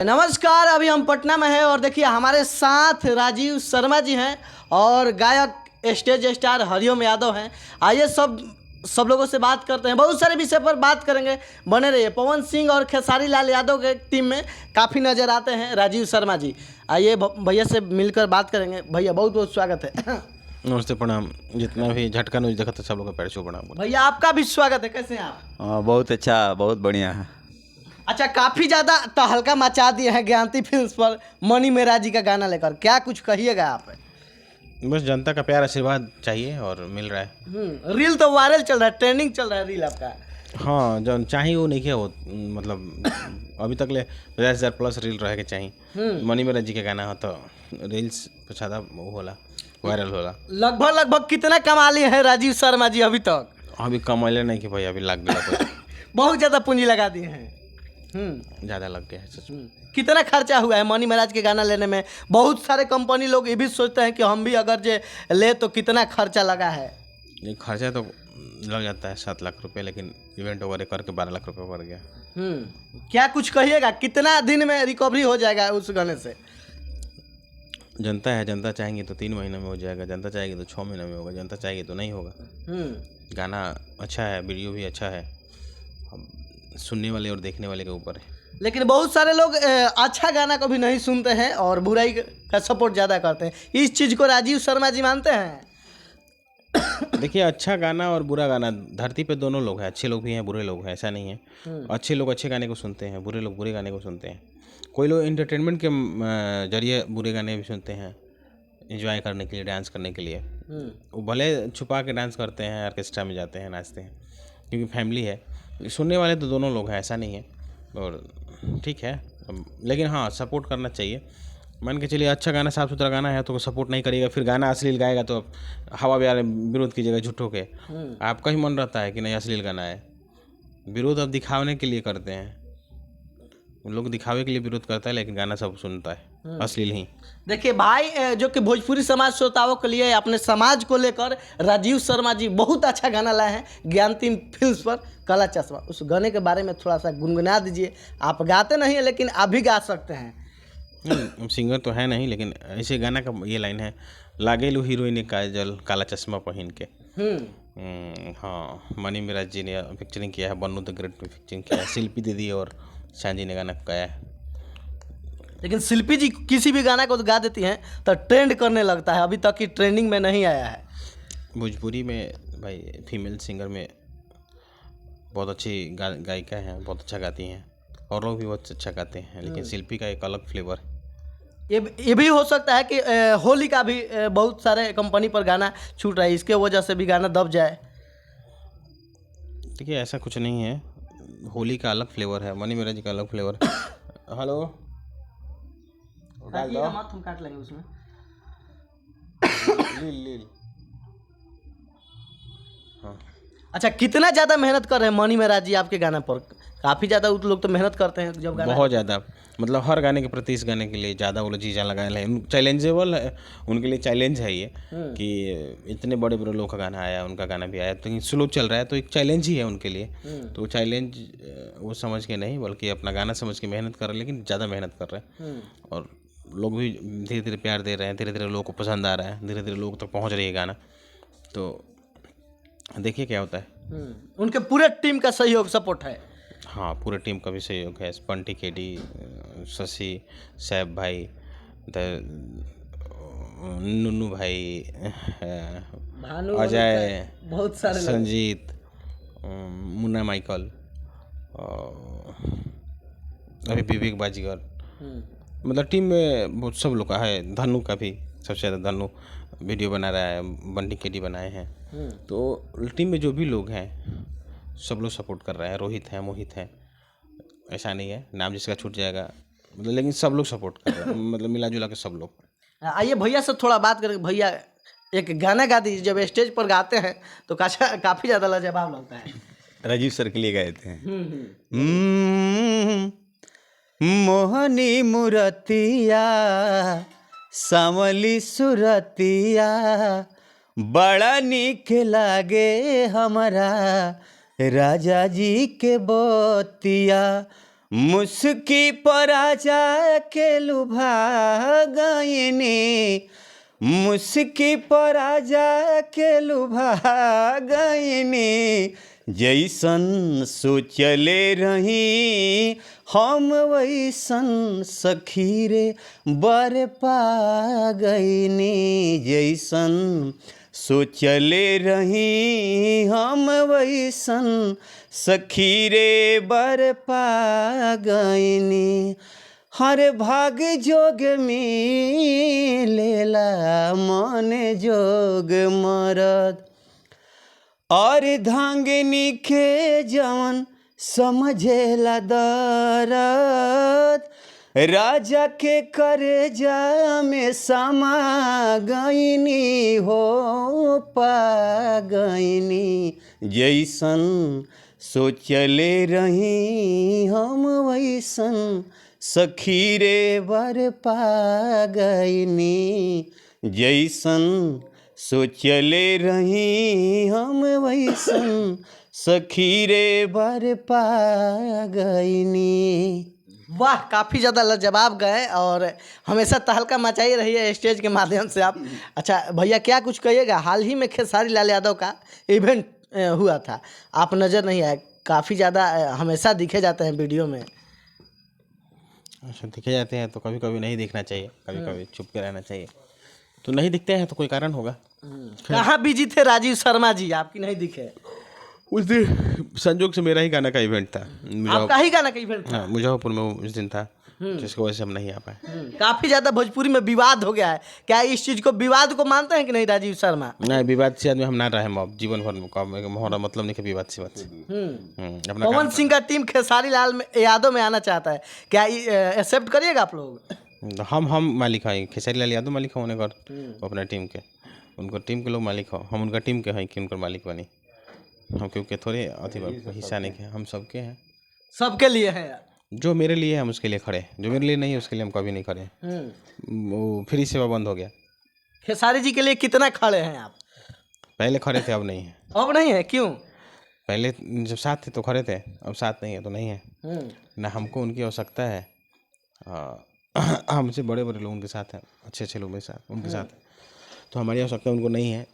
नमस्कार, अभी हम पटना में हैं और देखिए हमारे साथ राजीव शर्मा जी हैं और गायक स्टेज स्टार हरिओम यादव हैं। आइए सब लोगों से बात करते हैं, बहुत सारे विषय पर बात करेंगे। बने रहिए। पवन सिंह और खेसारी लाल यादव के टीम में काफ़ी नज़र आते हैं राजीव शर्मा जी। आइए भैया से मिलकर बात करेंगे। भैया बहुत बहुत स्वागत है। नमस्ते, प्रणाम। जितना भी झटका न्यूज देखा था सब लोग का पैर छू प्रणाम। भैया आपका भी स्वागत है। कैसे हैं आप? बहुत अच्छा, बहुत बढ़िया है। अच्छा, काफ़ी ज़्यादा तहलका मचा दिए हैं ज्ञानती फिल्म्स पर मनी मेरा जी का गाना लेकर, क्या कुछ कहिएगा आप? बस जनता का प्यार आशीर्वाद चाहिए और मिल रहा है। रील तो वायरल चल रहा है, ट्रेंडिंग चल रहा है रील आपका। हाँ, जो चाहिए वो नहीं किया वो, मतलब अभी तक ले 50,000 प्लस रील रहे के चाहिए। मनी मेरा जी का गाना हो तो रील्स कुछ ज़्यादा वो होला, वायरल होला। लगभग कितना कमा लिए हैं राजीव शर्मा जी अभी तक? अभी कमाइले नहीं कि भाई, अभी लग गया बहुत ज़्यादा पूंजी लगा दिए हैं। ज़्यादा लग गया है सच में। कितना खर्चा हुआ है मनी महाराज के गाना लेने में? बहुत सारे कंपनी लोग ये भी सोचते हैं कि हम भी अगर जे ले तो कितना खर्चा लगा है। ये खर्चा तो लग जाता है 7 लाख रुपए, लेकिन इवेंट वगैरह करके 12 लाख रुपए बढ़ गया। क्या कुछ कहिएगा, कितना दिन में रिकवरी हो जाएगा उस गाने से? जनता है, जनता चाहेंगे तो 3 महीने में हो जाएगा, जनता चाहेगी तो 6 महीने में होगा, जनता चाहेगी तो नहीं होगा। गाना अच्छा है, वीडियो भी अच्छा है, हम सुनने वाले और देखने वाले के ऊपर है। लेकिन बहुत सारे लोग अच्छा गाना को भी नहीं सुनते हैं और बुराई का सपोर्ट ज़्यादा करते हैं। इस चीज़ को राजीव शर्मा जी मानते हैं? देखिए, अच्छा गाना और बुरा गाना धरती पे दोनों लोग हैं, अच्छे लोग भी हैं, बुरे लोग हैं, ऐसा नहीं है। अच्छे लोग अच्छे गाने को सुनते हैं, बुरे लोग बुरे गाने को सुनते हैं। कोई लोग एंटरटेनमेंट के जरिए बुरे गाने भी सुनते हैं, एंजॉय करने के लिए, डांस करने के लिए। वो भले छुपा के डांस करते हैं, ऑर्केस्ट्रा में जाते हैं, नाचते हैं, क्योंकि फैमिली है। सुनने वाले तो दोनों लोग हैं, ऐसा नहीं है। और ठीक है, लेकिन हाँ, सपोर्ट करना चाहिए। मान के चलिए, अच्छा गाना, साफ सुथरा गाना है तो सपोर्ट नहीं करिएगा, फिर गाना अश्लील गाएगा तो हवा बयार विरोध कीजिएगा झूठों के। आपका ही मन रहता है कि नहीं अश्लील गाना है, विरोध अब दिखाने के लिए करते हैं। लोग दिखावे के लिए विरोध करता है, लेकिन गाना सब सुनता है अश्लील ही। देखिए भाई, जो कि भोजपुरी समाज श्रोताओं के लिए अपने समाज को लेकर राजीव शर्मा जी बहुत अच्छा गाना लाए हैं ज्ञानती फिल्म्स पर, काला चश्मा। उस गाने के बारे में थोड़ा सा गुनगुना दीजिए। आप गाते नहीं हैं लेकिन आप भी गा सकते हैं। हम सिंगर तो है नहीं, लेकिन ऐसे गाना का ये लाइन है, लागेलू हीरोइन काजल काला चश्मा पहन के। हाँ, मनी मेरा जी ने पिक्चरिंग किया है, बन्नू द ग्रेट में पिक्चरिंग किया है, शिल्पी दीदी और सांजी ने गाना गाया है। लेकिन शिल्पी जी किसी भी गाना को गा देती हैं तो ट्रेंड करने लगता है, अभी तक की ट्रेंडिंग में नहीं आया है। भोजपुरी में भाई फीमेल सिंगर में बहुत अच्छी गायिका हैं, बहुत अच्छा गाती हैं, और लोग भी बहुत अच्छा गाते हैं, लेकिन शिल्पी का एक अलग फ्लेवर है। ये भी हो सकता है कि होली का भी बहुत सारे कंपनी पर गाना छूट रहा है, इसके वजह से भी गाना दब जाए। देखिए, ऐसा कुछ नहीं है, होली का अलग फ्लेवर है, मनी मेरा जी का अलग फ्लेवर है। हेलो, डाल दो, हम काट लेंगे उसमें। लील। हाँ। अच्छा, कितना ज़्यादा मेहनत कर रहे हैं मनी मेरा जी आपके गाना पर? काफ़ी ज़्यादा लोग तो मेहनत करते हैं जब गाना, बहुत ज़्यादा, मतलब हर गाने के प्रति इस गाने के लिए ज़्यादा वो लोग जी जान लगाए हैं। चैलेंजेबल है उनके लिए, चैलेंज है ये कि इतने बड़े बड़े लोग का गाना आया, उनका गाना भी आया, तो स्लो चल रहा है, तो एक चैलेंज ही है उनके लिए। तो चैलेंज वो समझ के नहीं, बल्कि अपना गाना समझ के मेहनत कर रहे हैं, लेकिन ज़्यादा मेहनत कर रहे हैं। और लोग भी धीरे धीरे प्यार दे रहे हैं, धीरे धीरे लोगों को पसंद आ रहा है, धीरे धीरे लोग तक पहुँच रही है गाना। तो देखिए क्या होता है। उनके पूरे टीम का सहयोग सपोर्ट है। हाँ, पूरे टीम का भी सहयोग है, पंटी केडी, शशि, सैफ भाई, नुन्नू भाई, अजय, बहुत सारे संजीत, मुन्ना माइकल, अभी विवेक बाजीगर, मतलब टीम में बहुत सब लोग का है। धनु का भी सबसे ज़्यादा, धनु वीडियो बना रहा है, बंटी केडी बनाए हैं। तो टीम में जो भी लोग हैं सब लोग सपोर्ट कर रहे हैं। रोहित है, मोहित है, ऐसा नहीं है नाम जिसका छूट जाएगा, मतलब, लेकिन सब लोग सपोर्ट कर रहे हैं, मतलब मिला जुला के सब लोग। आइए भैया से थोड़ा बात करें। भैया एक गाना गा दीजिए, जब स्टेज पर गाते हैं तो काफ़ी ज़्यादा लाजवाब लगता है। राजीव सर के लिए गाए थे। मोहनी मुरतिया सावली सुरतिया बड़ा नीक लागे हमारा राजा जी के बतिया, मुस्की पर आजा के लुभा गईनी, मुस्की पर आजा के लुभा गईनी, जैसन सोचले रही हम वैसन सखी रे बर पा गईनी, जैसन सोचले रही हम वैसन सखी रे बर पा गईनी। हर भाग जोग मिलेला मन जोग मरद, और धांगनी के जवन समझेला दरद, राजा के करेजा में समा गईनी हो पा गईनी, जैसन सोचले रही हम वैसन सखी रे बर पा गईनी, जैसन सोचले रही हम वैसन सखी रे बर पा गईनी। वाह, काफ़ी ज़्यादा लाजवाब गए और हमेशा तहलका मचाई रही है स्टेज के माध्यम से आप। अच्छा भैया, क्या कुछ कहिएगा? हाल ही में खेसारी लाल यादव का इवेंट हुआ था, आप नज़र नहीं आए, काफ़ी ज़्यादा हमेशा दिखे जाते हैं वीडियो में। अच्छा, दिखे जाते हैं तो कभी कभी नहीं देखना चाहिए, कभी कभी चुप के रहना चाहिए। तो नहीं दिखते हैं तो कोई कारण होगा। कहाँ बिजी थे राजीव शर्मा जी, आपकी नहीं दिखे? उस दिन संजोग से मेरा ही गाना का इवेंट था, आपका ही गाना का इवेंट था? हाँ, मुजफ्फरपुर में उस दिन था, जिसकी वजह से हम नहीं आ पाए। काफ़ी ज़्यादा भोजपुरी में विवाद हो गया है, क्या इस चीज़ को, विवाद को मानते हैं कि नहीं राजीव शर्मा? नहीं, विवाद से आदमी हम ना रहे, अब जीवन भर में हमारा मतलब नहीं कि विवाद से बात से। अपना पवन काम सिंह का टीम खेसारी लाल यादव में आना चाहता है, क्या एक्सेप्ट करिएगा आप लोग? हम मालिक हैं, खेसारी लाल यादव मालिक होने का, अपना टीम के, उनको टीम के लोग मालिक हो, हम उनका टीम के हैं कि उनका मालिक बनी हम, क्योंकि थोड़े अति हिस्सा नहीं के, हम सबके हैं, सबके लिए है यार। जो मेरे लिए है हम उसके लिए खड़े, जो मेरे लिए नहीं है उसके लिए हम कभी नहीं खड़े। वो फ्री सेवा बंद हो गया। खेसारी जी के लिए कितना खड़े हैं आप? पहले खड़े थे, अब नहीं है। अब नहीं है, क्यों? पहले जब साथ थे तो खड़े थे, अब साथ नहीं है तो नहीं है। ना हमको उनकी आवश्यकता है, हमसे बड़े बड़े लोग उनके साथ हैं, अच्छे अच्छे लोग मेरे साथ उनके साथ हैं, तो हमारी आवश्यकता उनको नहीं है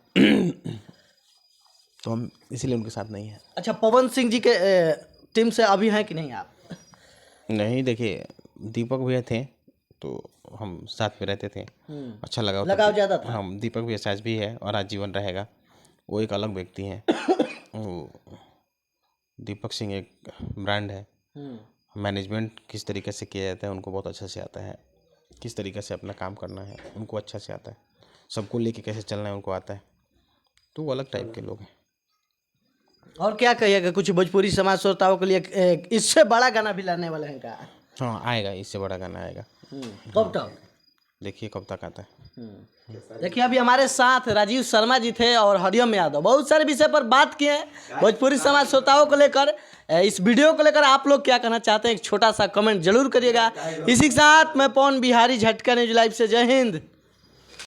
तो हम इसीलिए उनके साथ नहीं हैं। अच्छा, पवन सिंह जी के टीम से अभी हैं कि नहीं आप? नहीं, देखिए दीपक भैया थे तो हम साथ में रहते थे, अच्छा लगा, लगाव ज़्यादा था। हम दीपक भैया आज भी है और आजीवन रहेगा, वो एक अलग व्यक्ति हैं। दीपक सिंह एक ब्रांड है। मैनेजमेंट किस तरीके से किया जाता है उनको बहुत अच्छा से आता है, किस तरीके से अपना काम करना है उनको अच्छा से आता है, सबको लेके कैसे चलना है उनको आता है, तो वो अलग टाइप के लोग हैं। और क्या कहिएगा, कुछ भोजपुरी समाज श्रोताओं के लिए इससे बड़ा गाना भी लाने वाले हैं क्या? हाँ, आएगा, इससे बड़ा गाना आएगा। कब तक? देखिए कब तक आता है। देखिए, अभी हमारे साथ राजीव शर्मा जी थे और हरिओम यादव, बहुत सारे विषय पर बात किए हैं भोजपुरी समाज श्रोताओं को लेकर। इस वीडियो को लेकर आप लोग क्या कहना चाहते हैं, एक छोटा सा कमेंट जरूर करिएगा। इसी के साथ मैं पवन बिहारी, झटका न्यूज लाइव से जय हिंद।